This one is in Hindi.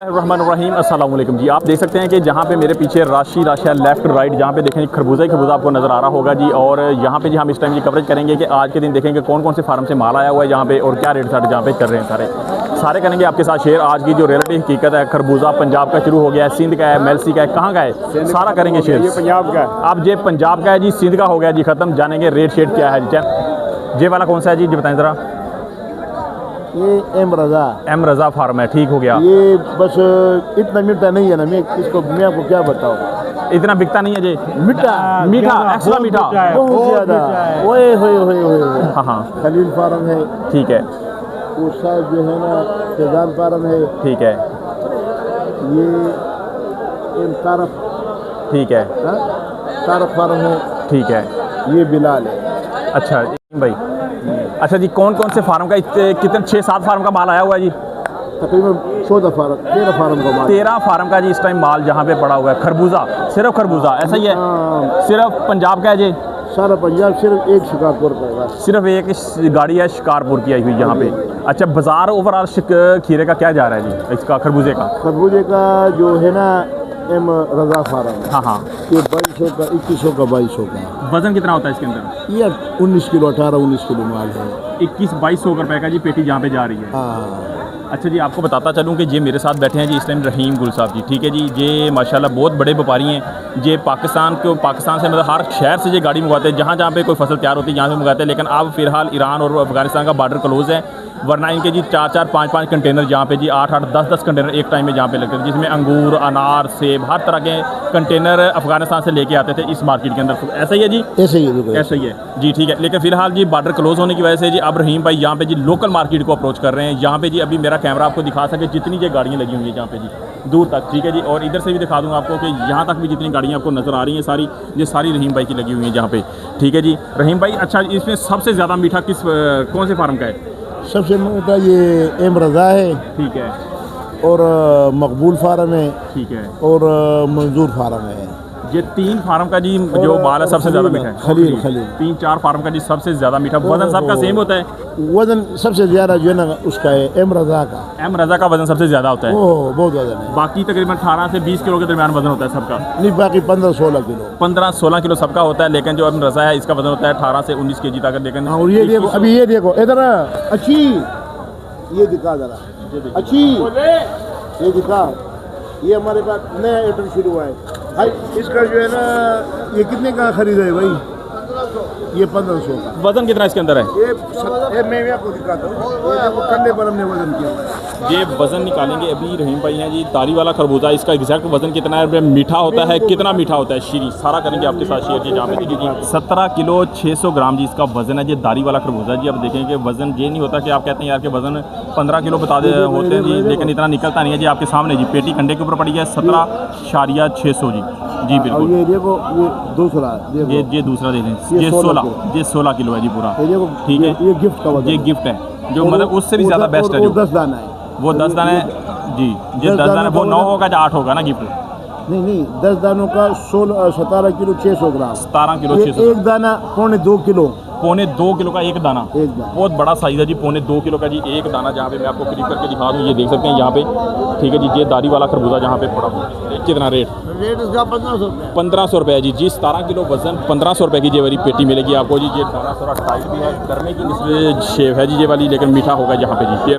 रहमानुर्रहीम अस्सलाम वालेकुम जी। आप देख सकते हैं कि जहाँ पे मेरे पीछे राशि लेफ़्ट राइट जहाँ पे देखें खरबूजा ही खरबूजा आपको नज़र आ रहा होगा जी। और यहाँ पे जी हम इस टाइम की कवरेज करेंगे कि आज के दिन देखेंगे कौन कौन से फार्म से माल आया हुआ है जहाँ पे और क्या रेट सारे जहाँ पे चल रहे हैं। सारे करेंगे आपके साथ शेयर। आज की जो रियलिटी हकीकत है, खरबूजा पंजाब का शुरू हो गया है, सिंध का है, मेलसी का है, कहाँ का है, सारा करेंगे शेयर। ये पंजाब का है। अब ये पंजाब का है जी, सिंध का हो गया जी ख़त्म। जानेंगे रेट शेट क्या है जी। ये वाला कौन सा है जी बताएं ज़रा। ये एम रज़ा फार्म है, ठीक हो गया। ये बस इतना मीठा नहीं है ना, मैं आपको क्या बताऊँ, इतना बिकता नहीं है जी। मीठा एक्स्ट्रा मीठा बहुत ज़्यादा। ओए होए हाँ हाँ खलील फार्म है, ठीक है। वो साहब जो है ना फैजान फार्म है, ठीक है। ये एम तारफ, ठीक है। तारफ फार्म है, ठीक है। ये बिलाल है। अच्छा भाई, अच्छा जी, कौन कौन से फार्म का कितने 6-7 फार्म का माल आया हुआ है जी? तकरीबन 13 फार्म का माल। 13 फार्म का जी इस टाइम माल जहाँ पे पड़ा हुआ है। खरबूजा, सिर्फ खरबूजा ऐसा ही है? सिर्फ पंजाब का है जी? सारा पंजाब सिर्फ एक शिकारपुर का है। सिर्फ एक गाड़ी है शिकारपुर की आई हुई यहाँ पे। अच्छा, बाजार ओवरऑल खीरे का क्या जा रहा है जी, इसका खरबूजे का? खरबूजे का जो है ना एम रज़ा फार्म है। हाँ हाँ, ये 2200 का, 2100 का, 2200 का। वजन कितना होता है इसके अंदर? ये 19 किलो 18-19 किलो माल है। 21-2200 रुपए का जी पेटी जहाँ पे जा रही है। हाँ। अच्छा जी, आपको बताता चलूँ कि ये मेरे साथ बैठे हैं जी इस टाइम रहीम गुल साहब जी, ठीक है जी। ये माशाल्लाह बहुत बड़े व्यापारी हैं। ये पाकिस्तान से मतलब हर शहर से ये गाड़ी मंगवाते हैं, जहाँ जहाँ पे कोई फसल तैयार होती है यहाँ से मंगाते हैं। लेकिन अब फिलहाल ईरान और अफगानिस्तान का बॉर्डर क्लोज़ है, वरना इनके जी 4-4 5-5 कंटेनर जहाँ पे जी 8-8 10-10 कंटेनर एक टाइम में जहाँ पे लगते थे, जिसमें अंगूर, अनार, सेब हर तरह के कंटेनर अफगानिस्तान से लेके आते थे इस मार्केट के अंदर। ऐसा ही है जी? ऐसे ही है, ऐसा ही है जी, ठीक है। लेकिन फिलहाल जी बॉर्डर क्लोज होने की वजह से जी अब रहीम भाई यहाँ पे जी लोकल मार्केट को अप्रोच कर रहे हैं। यहाँ पे जी अभी मेरा कैमरा आपको दिखा सके जितनी ये गाड़ियाँ लगी हुई हैं यहाँ पे जी दूर तक, ठीक है जी। और इधर से भी दिखा दूँगा आपको कि यहाँ तक भी जितनी गाड़ियाँ आपको नज़र आ रही हैं सारी, ये सारी रहीम भाई की लगी हुई हैं जहाँ पे, ठीक है जी। रहीम भाई, अच्छा इसमें सबसे ज़्यादा मीठा कौन से फार्म का है? सबसे मोटा ये एम रज़ा है, ठीक है। और मकबूल फार्म है, ठीक है। और मंजूर फार्म है। ये 3 फार्म का जी जो माल है सबसे ज़्यादा मीठा है। खलील 3-4 फार्म का जी सबसे ज़्यादा मीठा। वजन सबका सेम होता है? वजन सबसे ज़्यादा जो है ना उसका है एम रज़ा का। एम रज़ा का वजन सबसे ज़्यादा होता है? ओह, बहुत ज़्यादा है। बाकी तकरीबन 18 से 20 किलो के दरमियान वजन होता है सबका? नहीं, बाकी 15-16 किलो। 15-16 किलो सबका होता है, लेकिन जो एम रज़ा है इसका वजन होता है 18 से 19 kg तक। लेकिन और ये देखो, अभी ये देखो इधर अच्छी, ये दिखा जरा अच्छी, ये दिखा। ये हमारे पास नया आइटम शुरू हुआ है भाई। इसका जो है ना ये कितने का खरीदा है भाई? ये 1500 का। वजन कितना इसके अंदर है? ये मैं आपको दिखाता हूँ, ये देखो कंधे पर हमने वजन किया हुआ है। ये वजन निकालेंगे अभी रहीम भाई हैं जी। तारी वाला खरबूजा, इसका एग्जैक्ट वजन कितना है, मीठा होता है, कितना मीठा होता है, शीरी सारा करेंगे आपके साथ शेयर जी। जहाँ पे देखिए जी 17 किलो 600 ग्राम जी इसका वजन है। ये दारी वाला खरबूजा जी। अब देखेंगे वजन ये नहीं होता कि आप कहते हैं यार के वजन 15 किलो बता दे होते हैं जी, लेकिन इतना निकलता नहीं है जी। आपके सामने जी पेटी कंडे के ऊपर पड़ी है 17.600 जी बिल्कुल। ये देखो, ये दूसरा देखो, ये दूसरा देख लें, ये 16 किलो है जी पूरा, ठीक है। ये गिफ्ट का वजन, ये गिफ्ट है जो मतलब उससे भी ज़्यादा बेस्ट है। जो 10 दाना है, वो 10 दाने जी, ये 10 दाने वो 9 होगा या 8 होगा ना गिफ्ट? नहीं 10 दानों का 17 किलो 600 ग्राम। 17 किलो 600। एक दाना 2.25 किलो। 2.25 किलो का एक दाना। बहुत बड़ा साइज़ है जी, 2.25 किलो का जी एक दाना। जहाँ पे मैं आपको क्लिक करके दिखा दूँ, ये देख सकते हैं यहाँ पे, ठीक है जी। ये दारी वाला खरबूजा जहाँ पे पड़ा हुआ है, कितना रेट इसका 1500 रुपये जी। 17 किलो वजन 1500 रुपये की ये वाली पेटी मिलेगी आपको जी। ये दाना थोड़ा टाइट भी है, गर्मे की शेव है जी ये वाली, लेकिन मीठा होगा यहाँ पे जी।